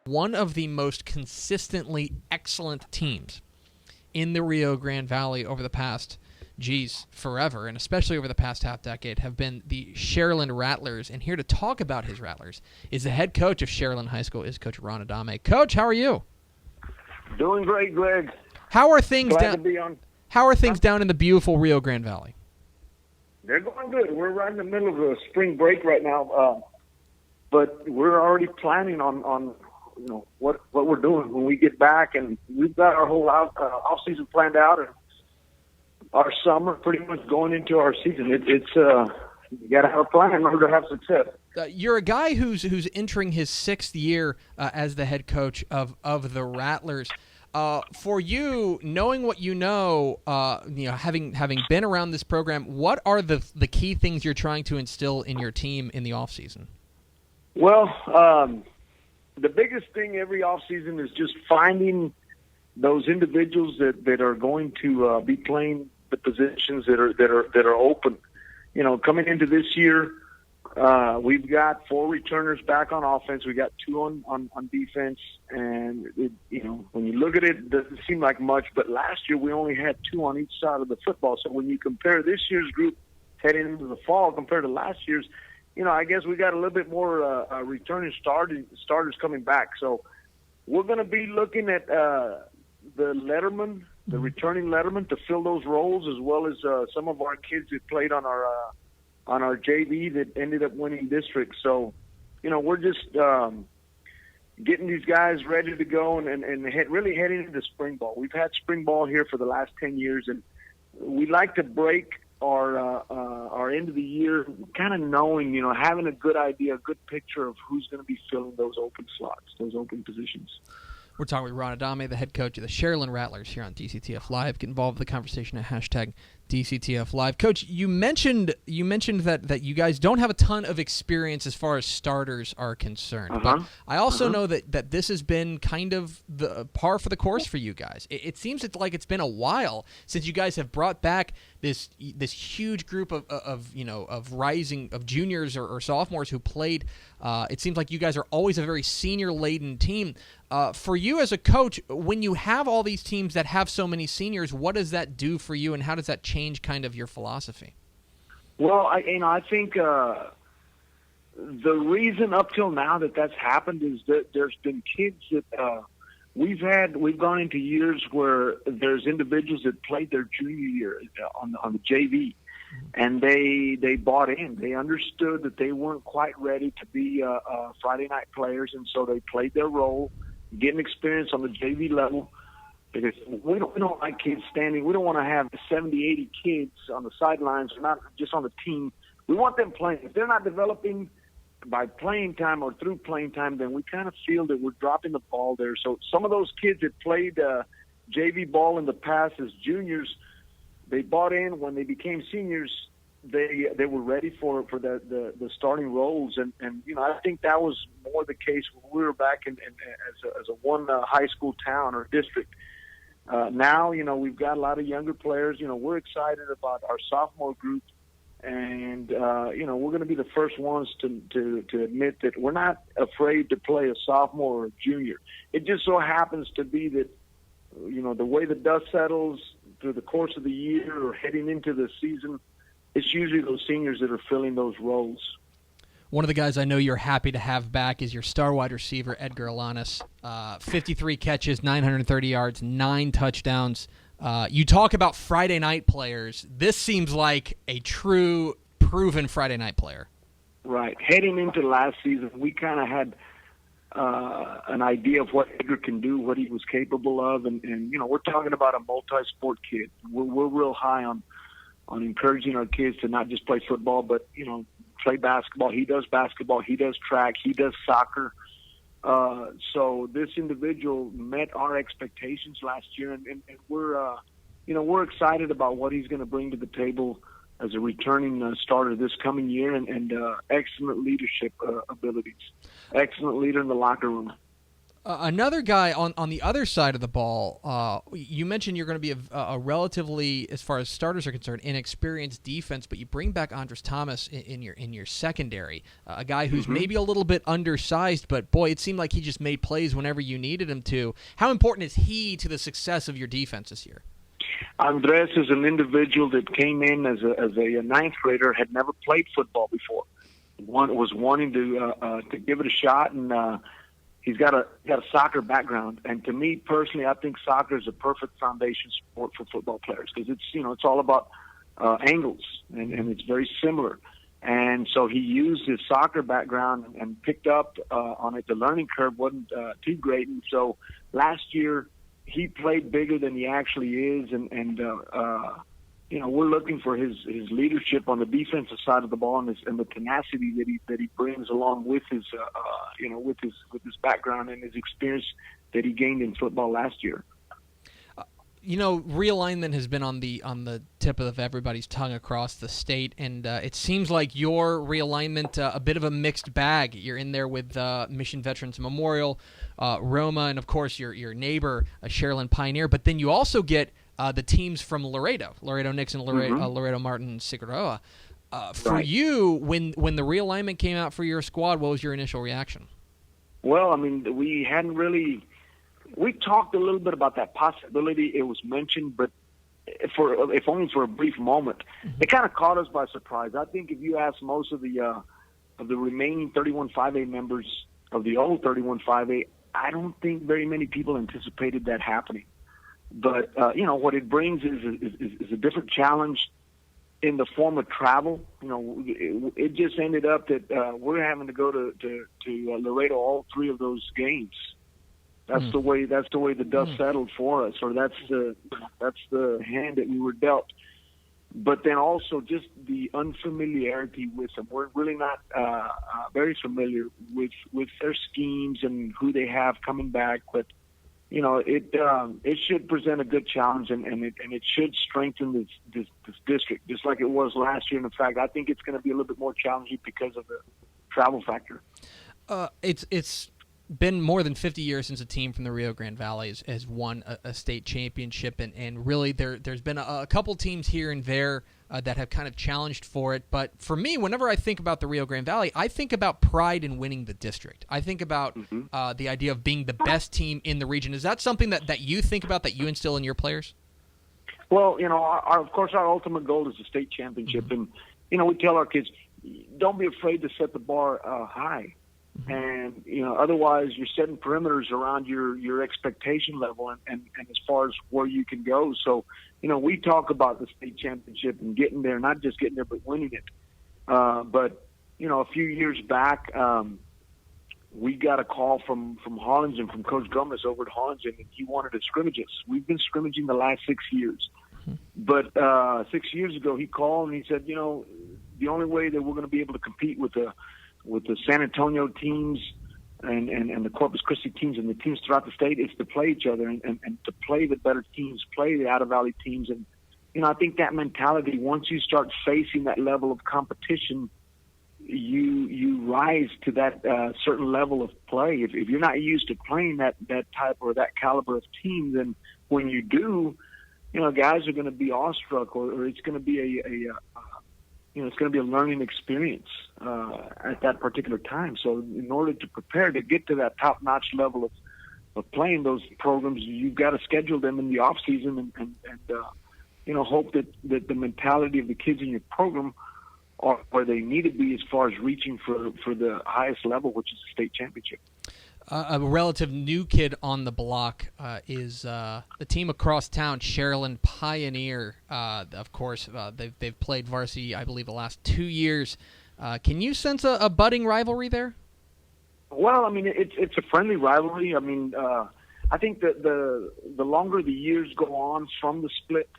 one of the most consistently excellent teams in the Rio Grande Valley over the past, forever, and especially over the past half-decade, have been the Sharyland Rattlers. And here to talk about his Rattlers is the head coach of Sharyland High School, is Coach Ron Adame. Coach, how are you? Doing great, Greg. How are things Glad to be on. How are things down in the beautiful Rio Grande Valley? They're going good. We're right in the middle of a spring break right now, but we're already planning on what we're doing when we get back, and we've got our whole off season planned out, and our summer pretty much going into our season. It's you got to have a plan in order to have success. You're a guy who's entering his 6th year as the head coach of the Rattlers. For you, knowing what you know, having been around this program, what are the key things you're trying to instill in your team in the off season? Well, the biggest thing every off season is just finding those individuals that are going to be playing the positions that are open. Coming into this year, we've got 4 returners back on offense. We got 2 on defense, and when you look at it, it doesn't seem like much. But last year we only had 2 on each side of the football. So when you compare this year's group heading into the fall compared to last year's, I guess we got a little bit more returning starters coming back. So we're going to be looking at the returning letterman to fill those roles, as well as some of our kids that played on our JV that ended up winning districts. So, we're just getting these guys ready to go and really heading into spring ball. We've had spring ball here for the last 10 years, and we like to break our end of the year kind of knowing, having a good idea, a good picture of who's going to be filling those open slots, those open positions. We're talking with Ron Adame, the head coach of the Sharyland Rattlers here on DCTF Live. Get involved with the conversation at #DCTF Live. Coach, you mentioned that you guys don't have a ton of experience as far as starters are concerned. But I also know that this has been kind of the par for the course for you guys. It seems like it's been a while since you guys have brought back this huge group of rising juniors or sophomores who played. It seems like you guys are always a very senior laden team. For you as a coach, when you have all these teams that have so many seniors, what does that do for you, and how does that change kind of your philosophy? Well, I think the reason up till now that's happened is that there's been kids that we've gone into years where there's individuals that played their junior year on the JV, and they bought in. They understood that they weren't quite ready to be Friday night players, and so they played their role, getting experience on the JV level. Because we don't like kids standing. We don't want to have 70, 80 kids on the sidelines, or not just on the team. We want them playing. If they're not developing by playing time or through playing time, then we kind of feel that we're dropping the ball there. So some of those kids that played JV ball in the past as juniors, they bought in. When they became seniors, they were ready for the starting roles. And I think that was more the case when we were back as a one high school town or district. Now, we've got a lot of younger players. We're excited about our sophomore group, and we're going to be the first ones to admit that we're not afraid to play a sophomore or a junior. It just so happens to be that, the way the dust settles through the course of the year or heading into the season, it's usually those seniors that are filling those roles. One of the guys I know you're happy to have back is your star wide receiver, Edgar Alanis. 53 catches, 930 yards, 9 touchdowns. You talk about Friday night players. This seems like a true, proven Friday night player. Right. Heading into last season, we kind of had an idea of what Edgar can do, what he was capable of. And we're talking about a multi-sport kid. We're real high on encouraging our kids to not just play football, but, play basketball. He does basketball. He does track. He does soccer. So this individual met our expectations last year, and we're excited about what he's going to bring to the table as a returning starter this coming year, and excellent leadership abilities. Excellent leader in the locker room. Another guy on the other side of the ball, you mentioned you're going to be a relatively, as far as starters are concerned, inexperienced defense, but you bring back Andres Thomas in your secondary, a guy who's maybe a little bit undersized, but boy, it seemed like he just made plays whenever you needed him to. How important is he to the success of your defense this year? Andres is an individual that came in as a ninth grader, had never played football before. Was wanting to give it a shot, and he's got a soccer background. And to me personally, I think soccer is a perfect foundation sport for football players because it's all about angles, and it's very similar. And so he used his soccer background and picked up on it. The learning curve wasn't too great, and so last year he played bigger than he actually is, and we're looking for his leadership on the defensive side of the ball and the tenacity that he brings along with his background and his experience that he gained in football last year. Realignment has been on the tip of everybody's tongue across the state, and it seems like your realignment a bit of a mixed bag. You're in there with Mission Veterans Memorial, Roma, and of course your neighbor, Sharyland Pioneer. But then you also get the teams from Laredo Nixon, Laredo Martin, and Sigurdoa. For you, when the realignment came out for your squad, what was your initial reaction? Well, I mean, we talked a little bit about that possibility. It was mentioned, but if only for a brief moment. It kind of caught us by surprise. I think if you ask most of the remaining 31-5A members of the old 31-5A, I don't think very many people anticipated that happening. But what it brings is a different challenge in the form of travel. It just ended up that we're having to go to Laredo all three of those games. That's the way the dust settled for us, or that's the hand that we were dealt. But then also just the unfamiliarity with them. We're really not very familiar with their schemes and who they have coming back. But it should present a good challenge, and it should strengthen this district, just like it was last year. And in fact, I think it's going to be a little bit more challenging because of the travel factor. It's been more than 50 years since a team from the Rio Grande Valley has won a state championship, and really there's been a couple teams here and there that have kind of challenged for it. But for me, whenever I think about the Rio Grande Valley, I think about pride in winning the district. I think about the idea of being the best team in the region. Is that something that you think about, that you instill in your players? Well, of course, our ultimate goal is the state championship. And, we tell our kids, don't be afraid to set the bar high. And, otherwise you're setting perimeters around your expectation level and as far as where you can go. So, we talk about the state championship and getting there, not just getting there, but winning it. But, a few years back, we got a call from Harlingen, from Coach Gomez over at Harlingen, and he wanted to scrimmage us. We've been scrimmaging the last 6 years. But 6 years ago, he called and he said, the only way that we're going to be able to compete with the San Antonio teams and the Corpus Christi teams and the teams throughout the state is to play each other and to play the better teams, play the out-of-valley teams. And, I think that mentality, once you start facing that level of competition, you rise to that certain level of play. If you're not used to playing that type or that caliber of team, then when you do, guys are going to be awestruck, or it's going to be it's going to be a learning experience at that particular time. So in order to prepare to get to that top-notch level of playing those programs, you've got to schedule them in the off-season and hope that the mentality of the kids in your program are where they need to be as far as reaching for the highest level, which is the state championship. A relative new kid on the block is the team across town, Sharyland Pioneer. Of course, they've played varsity, I believe, the last 2 years. Can you sense a budding rivalry there? Well, I mean, it's a friendly rivalry. I mean, I think that the longer the years go on from the split,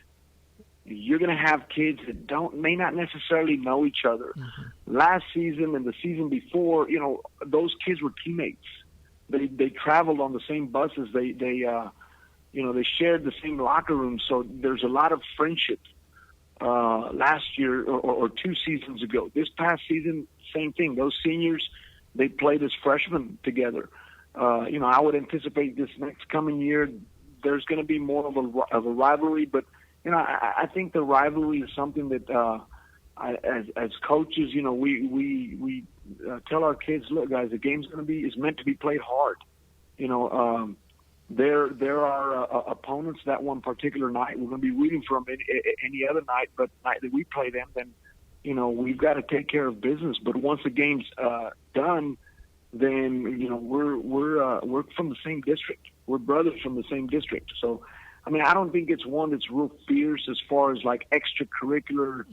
you're going to have kids that may not necessarily know each other. Last season and the season before, those kids were teammates. They traveled on the same buses. They shared the same locker room. So there's a lot of friendship. Last year or 2 seasons ago, this past season, same thing. Those seniors, they played as freshmen together. I would anticipate this next coming year there's going to be more of a rivalry. But I think the rivalry is something that as coaches, we tell our kids, look, guys, the game's is meant to be played hard. There are opponents that one particular night we're going to be rooting for them any other night, but night that we play them, then we've got to take care of business. But once the game's done, then we're from the same district. We're brothers from the same district. So, I mean, I don't think it's one that's real fierce as far as like extracurricular,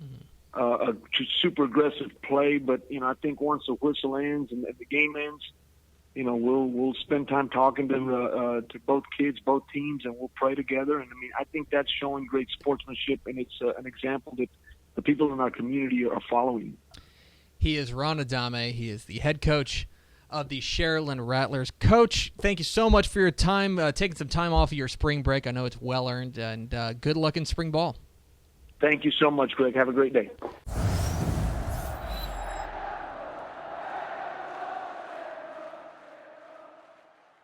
super aggressive play. But I think once the whistle ends and the game ends, we'll spend time talking to both kids, both teams, and we'll pray together. And I mean, I think that's showing great sportsmanship, and it's an example that the people in our community are following. He is Ron Adame. He is the head coach of the Sharyland Rattlers. Coach, thank you so much for your time, taking some time off of your spring break. I know it's well earned, and good luck in spring ball. Thank you so much, Greg. Have a great day.